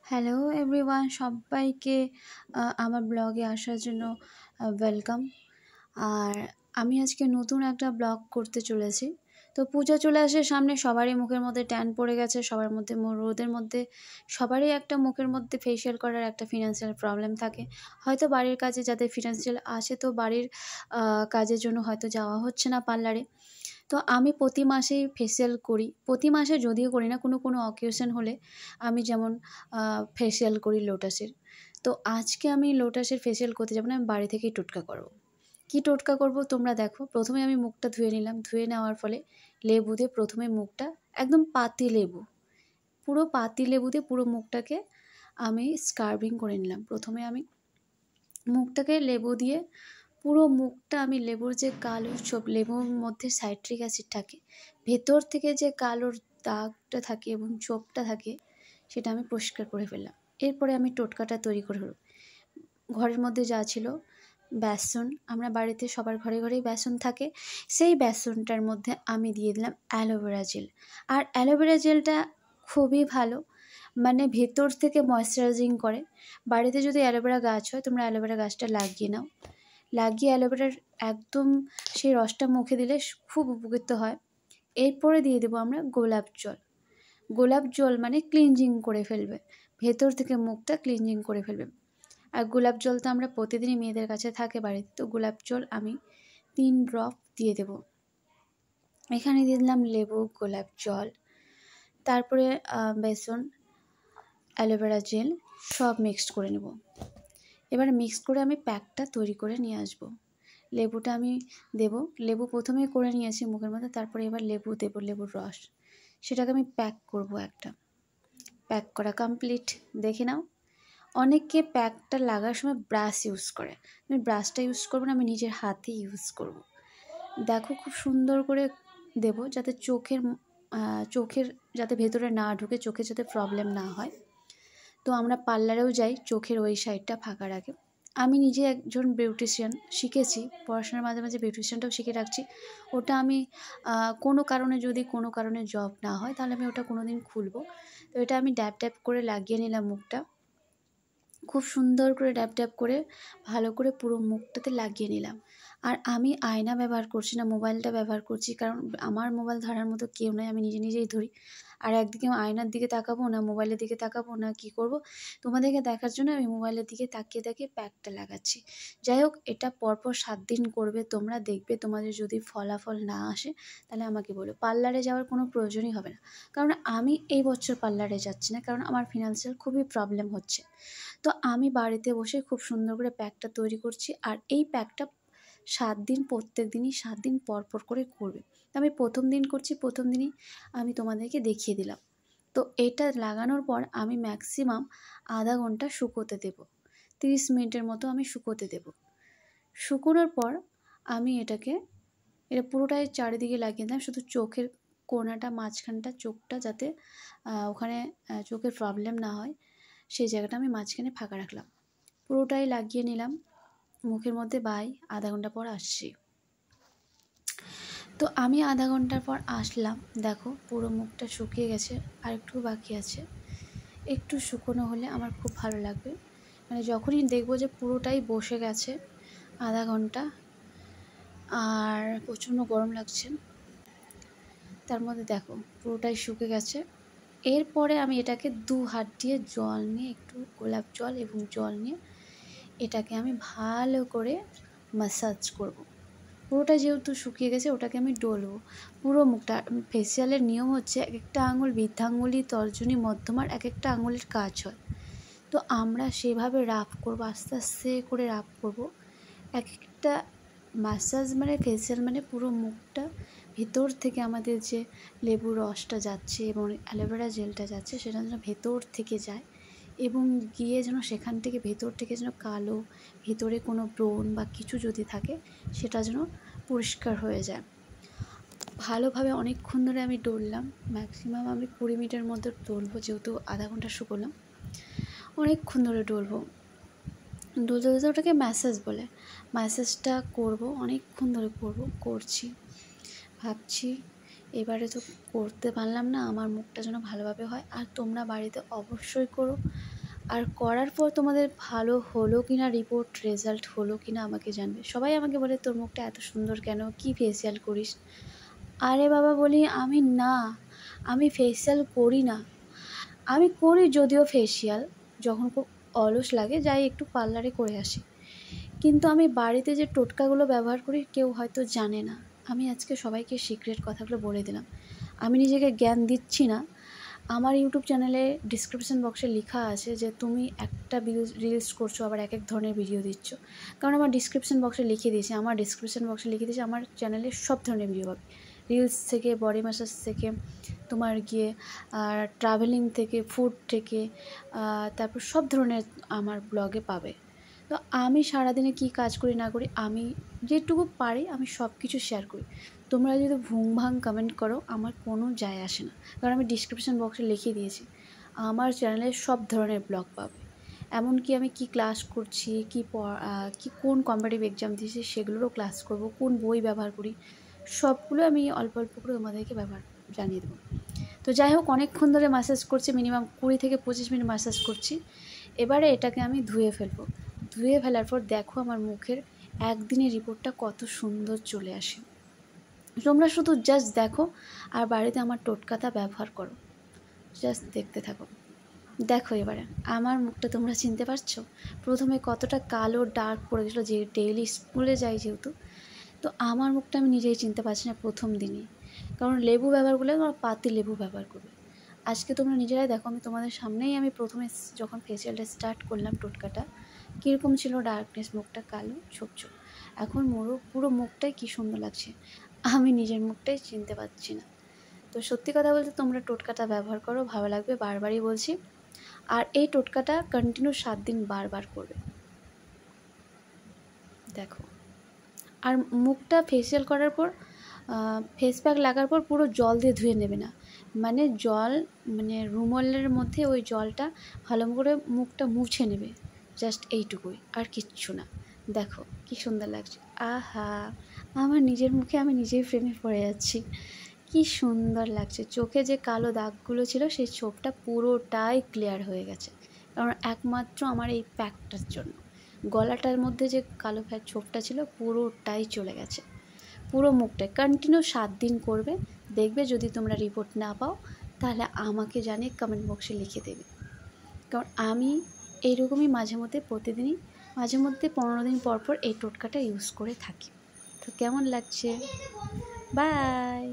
Hello everyone, সবাইকে আমার ব্লগে আসার জন্য ওয়েলকাম। আর আমি আজকে নতুন একটা ব্লগ করতে চলেছি। তো পূজা চলে আসে সামনে, সবারই মুখের মধ্যে ট্যান পড়ে গেছে, সবার মধ্যে রোদের মধ্যে সবারই একটা মুখের মধ্যে ফেসিয়াল করার একটা ফিনান্সিয়াল প্রবলেম থাকে। হয়তো বাড়ির কাজে যাদের ফিনান্সিয়াল আছে, তো বাড়ির কাজের জন্য হয়তো যাওয়া হচ্ছে না পার্লারে। তো আমি প্রতি মাসেই ফেসিয়াল করি, প্রতি মাসে যদিও করি না, কোনো অকেশন হলে আমি যেমন ফেসিয়াল করি লোটাসের। তো আজকে আমি লোটাসের ফেসিয়াল করতে যাবো না, আমি বাড়ি থেকেই টোটকা করব। কি টোটকা করব তোমরা দেখো। প্রথমে আমি মুখটা ধুয়ে নিলাম, ধুয়ে নেওয়ার ফলে লেবু দিয়ে প্রথমে মুখটা একদম পাতি লেবু, পুরো পাতি লেবু দিয়ে পুরো মুখটাকে আমি স্কার্বিং করে নিলাম। প্রথমে আমি মুখটাকে লেবু দিয়ে পুরো মুখটা আমি লেবুর যে কালো ছোপ, লেবুর মধ্যে সাইট্রিক অ্যাসিড থাকে, ভেতর থেকে যে কালোর দাগটা থাকে এবং চোপটা থাকে সেটা আমি পরিষ্কার করে ফেললাম। এরপরে আমি টোটকাটা তৈরি করে হলো। ঘরের মধ্যে যা ছিল বেসন, আমরা বাড়িতে সবার ঘরে ঘরেই বেসন থাকে, সেই বেসনটার মধ্যে আমি দিয়ে দিলাম অ্যালোভেরা জেল। আর অ্যালোভেরা জেলটা খুবই ভালো, মানে ভেতর থেকে ময়েশ্চারাইজিং করে। বাড়িতে যদি অ্যালোভেরা গাছ হয়, তোমরা অ্যালোভেরা গাছটা লাগিয়ে নাও, লাগিয়ে অ্যালোভেরার একদম সেই রসটা মুখে দিলে খুব উপকৃত হয়। এরপরে দিয়ে দেবো আমরা গোলাপ জল। গোলাপ জল মানে ক্লিনজিং করে ফেলবে, ভেতর থেকে মুখটা ক্লিনজিং করে ফেলবে। আর গোলাপ জল তো আমরা প্রতিদিনই মেয়েদের কাছে থাকে বাড়িতে, তো গোলাপ জল আমি 3 ড্রপ দিয়ে দেব। এখানে দিয়ে দিলাম লেবু, গোলাপ জল, তারপরে বেসন, অ্যালোভেরা জেল সব মিক্সড করে নেব। এবার মিক্স করে আমি প্যাকটা তৈরি করে নিয়ে আসব। লেবুটা আমি দেব, লেবু প্রথমে করে নিয়েছি মুখের মধ্যে, তারপরে এবার লেবু দেব, লেবুর রস, সেটাকে আমি প্যাক করব। একটা প্যাক করা কমপ্লিট। দেখে নাও, অনেকে প্যাকটা লাগার সময় ব্রাশ ইউজ করে, আমি ব্রাশটা ইউজ করবো না, আমি নিজের হাতে ইউজ করব। দেখো খুব সুন্দর করে দেব, যাতে চোখের যাতে ভেতরে না ঢুকে, চোখে যাতে প্রবলেম না হয়। তো আমরা পার্লারেও যাই চোখের ওই সাইডটা ফাঁকা রাখে। আমি নিজে একজন বিউটিশিয়ান, শিখেছি পড়াশোনার মাঝে মাঝে বিউটিশিয়ানটাও শিখে রাখছি। ওটা আমি কোনো কারণে জব না হয় তাহলে আমি ওটা কোনো দিন খুলবো। তো এটা আমি ড্যাব ড্যাব করে লাগিয়ে নিলাম মুখটা, খুব সুন্দর করে ড্যাব ড্যাব করে ভালো করে পুরো মুখটাতে লাগিয়ে নিলাম। আর আমি আয়না ব্যবহার করছি না, মোবাইলটা ব্যবহার করছি, কারণ আমার মোবাইল ধরার মতো কেউ নেই, আমি নিজেই ধরি। আর একদিকে আয়নার দিকে তাকাবো না, মোবাইলের দিকে তাকাবো না, কি করব তোমাদেরকে দেখার জন্য আমি মোবাইলের দিকে তাকিয়ে প্যাকটা লাগাচ্ছি। যাই হোক, এটা পরপর 7 দিন করবে, তোমরা দেখবে তোমাদের যদি ফলাফল না আসে তাহলে আমাকে বলো। পার্লারে যাওয়ার কোনো প্রয়োজনই হবে না, কারণ আমি এই বছর পার্লারে যাচ্ছি না, কারণ আমার ফিনান্সিয়াল খুবই প্রবলেম হচ্ছে। তো আমি বাড়িতে বসে খুব সুন্দর করে প্যাকটা তৈরি করছি। আর এই প্যাকটা 7 দিন, প্রত্যেক দিনই 7 দিন পর করে করবে। তো আমি প্রথম দিন করছি, প্রথম দিনই আমি তোমাদেরকে দেখিয়ে দিলাম। তো এটা লাগানোর পর আমি ম্যাক্সিমাম আধা ঘন্টা শুকোতে দেব, 30 মিনিটের মতো আমি শুকোতে দেব। শুকোনোর পর আমি এটা পুরোটাই চারিদিকে লাগিয়ে দিলাম, শুধু চোখের কোণাটা, মাঝখানটা, চোখটা যাতে ওখানে চোখের প্রবলেম না হয় সেই জায়গাটা আমি মাঝখানে ফাঁকা রাখলাম। পুরোটাই লাগিয়ে নিলাম মুখের মধ্যে। আধা ঘন্টা পর আসছি। তো আমি আধা ঘন্টার পর আসলাম, দেখো পুরো মুখটা শুকিয়ে গেছে, আর একটু বাকি আছে। একটু শুকনো হলে আমার খুব ভালো লাগবে, মানে যখনই দেখবো যে পুরোটাই বসে গেছে আধা ঘন্টা। আর প্রচণ্ড গরম লাগছে, তার মধ্যে দেখো পুরোটাই শুকে গেছে। এরপরে আমি এটাকে 2 হাত দিয়ে জল নিয়ে, একটু গোলাপ জল এবং জল নিয়ে এটাকে আমি ভালো করে ম্যাসাজ করব। পুরোটা যেহেতু শুকিয়ে গেছে, ওটাকে আমি ডলবো পুরো মুখটা। ফেসিয়ালের নিয়ম হচ্ছে এক একটা আঙুল, বৃদ্ধাঙ্গুলি, তর্জনী, মধ্যমার এক একটা আঙুলের কাজ হয়। তো আমরা সেভাবে রাফ করবো, আস্তে আস্তে করে রাফ করব। এক একটা ম্যাসাজ মানে ফেসিয়াল মানে পুরো মুখটা ভেতর থেকে আমাদের যে লেবুর রসটা যাচ্ছে এবং অ্যালোভেরা জেলটা যাচ্ছে, সেটা যেন ভেতর থেকে যায় এবং গিয়ে যেন সেখান থেকে ভেতর থেকে যেন কালো ভেতরে কোনো ব্রণ বা কিছু যদি থাকে সেটা যেন পরিষ্কার হয়ে যায়। ভালোভাবে অনেকক্ষণ ধরে আমি ডললাম, ম্যাক্সিমাম আমি 20 মিনিটের মধ্যে ডলবো, যেহেতু আধা ঘন্টা শুকোলাম। অনেকক্ষণ ধরে ডলবো, ডলতে ডলতে ওটাকে ম্যাসাজ বলে। ম্যাসাজটা করবো, অনেকক্ষণ ধরে করছি। ভাবছি এবারে তো করতে পারলাম না, আমার মুখটা যেন ভালোভাবে হয়। আর তোমরা বাড়িতে অবশ্যই করো, আর করার পর তোমাদের ভালো হলো কি না, রিপোর্ট রেজাল্ট হলো কি না আমাকে জানবে। সবাই আমাকে বলে তোর মুখটা এত সুন্দর কেন, কি ফেসিয়াল করিস? আরে বাবা বলি আমি ফেসিয়াল করি না। আমি করি যদিও ফেসিয়াল, যখন খুব অলস লাগে যাই একটু পার্লারে করে আসি, কিন্তু আমি বাড়িতে যে টোটকাগুলো ব্যবহার করি কেউ হয়তো জানে না। আমি আজকে সবাইকে সিক্রেট কথাগুলো বলে দিলাম। আমি নিজেকে জ্ঞান দিচ্ছি না। আমার ইউটিউব চ্যানেলে ডিসক্রিপশন বক্সে লেখা আছে যে তুমি একটা রিলস করছো আবার এক এক ধরনের ভিডিও দিচ্ছ। কারণ আমার ডিসক্রিপশন বক্সে লিখে দিয়েছে, আমার চ্যানেলে সব ধরনের ভিডিও পাবে। রিলস থেকে, বডি ম্যাসাজ থেকে, তোমার গিয়ে ট্রাভেলিং থেকে, ফুড থেকে, তারপর সব ধরনের আমার ব্লগে পাবে। তো আমি সারাদিনে কি কাজ করি না করি, আমি যেটুকু পারি আমি সব কিছু শেয়ার করি। তোমরা যদি ভুং-ভাং কমেন্ট করো আমার কোনো যায় আসে না, কারণ আমি ডিসক্রিপশন বক্সে লিখে দিয়েছি আমার চ্যানেলে সব ধরনের ব্লগ পাবে। এমনকি আমি কি ক্লাস করছি, কি কোন কম্পিটিটিভ এক্সাম দিয়েছি সেগুলোরও ক্লাস করব, কোন বই ব্যবহার করি, সবগুলো আমি অল্প অল্প করে তোমাদেরকে জানিয়ে দেবো। তো যাই হোক, অনেকক্ষণ ধরে ম্যাসাজ করছি, মিনিমাম 20 থেকে 25 মিনিট ম্যাসাজ করছি। এবারে এটাকে আমি ধুয়ে ফেলবো। ধুয়ে ফেলার পর দেখো আমার মুখের একদিনের রিপোর্টটা কত সুন্দর চলে আসে। তোমরা শুধু জাস্ট দেখো আর বাড়িতে আমার টোটকাটা ব্যবহার করো, জাস্ট দেখতে থাকো। দেখো এবারে আমার মুখটা তোমরা চিনতে পারছো? প্রথমে কতটা কালো ডার্ক পড়ে গেছিলো, যে ডেইলি স্কুলে যাই যেহেতু, তো আমার মুখটা আমি নিজেই চিনতে পারছি না প্রথম দিনই। কারণ লেবু ব্যবহার করলে তোমরা পাতি লেবু ব্যবহার করবে। আজকে তোমরা নিজেরাই দেখো, আমি তোমাদের সামনেই আমি প্রথমে যখন ফেসিয়ালটা স্টার্ট করলাম টোটকাটা, কীরকম ছিল ডার্কনেস, মুখটা কালো ছোপ ছোপ। এখন পুরো মুখটাই কী সুন্দর লাগছে, আমি নিজের মুখটাই চিনতে পারছি না। তো সত্যি কথা বলতে তোমরা টোটকাটা ব্যবহার করো, ভালো লাগবে, বারবারই বলছি। আর এই টোটকাটা কন্টিনিউ 7 দিন বারবার করবে। দেখো, আর মুখটা ফেসিয়াল করার পর ফেস প্যাক লাগার পর পুরো জল দিয়ে ধুয়ে নেবে না, মানে রুমালের মধ্যে ওই জলটা ভালো করে মুখটা মুছে নেবে, জাস্ট এইটুকুই, আর কিচ্ছু না। দেখো কি সুন্দর লাগছে, আহা, আমার নিজের মুখে আমি নিজেই প্রেমে পড়ে যাচ্ছি। কি সুন্দর লাগছে, চোখে যে কালো দাগগুলো ছিল সেই চোখটা পুরোটাই ক্লিয়ার হয়ে গেছে, কারণ একমাত্র আমার এই প্যাকটার জন্য। গলাটার মধ্যে যে কালো ছোপটা ছিল পুরোটাই চলে গেছে। পুরো মুখটায় কন্টিনিউ 7 দিন করবে, দেখবে যদি তোমরা রিপোর্ট না পাও তাহলে আমাকে জানিয়ে কমেন্ট বক্সে লিখে দেবে। কারণ আমি এইরকমই প্রতিদিনই মাঝে মধ্যে 15 দিন পর পর এই টোটকাটা ইউজ করে থাকি। তো কেমন লাগছে? বাই।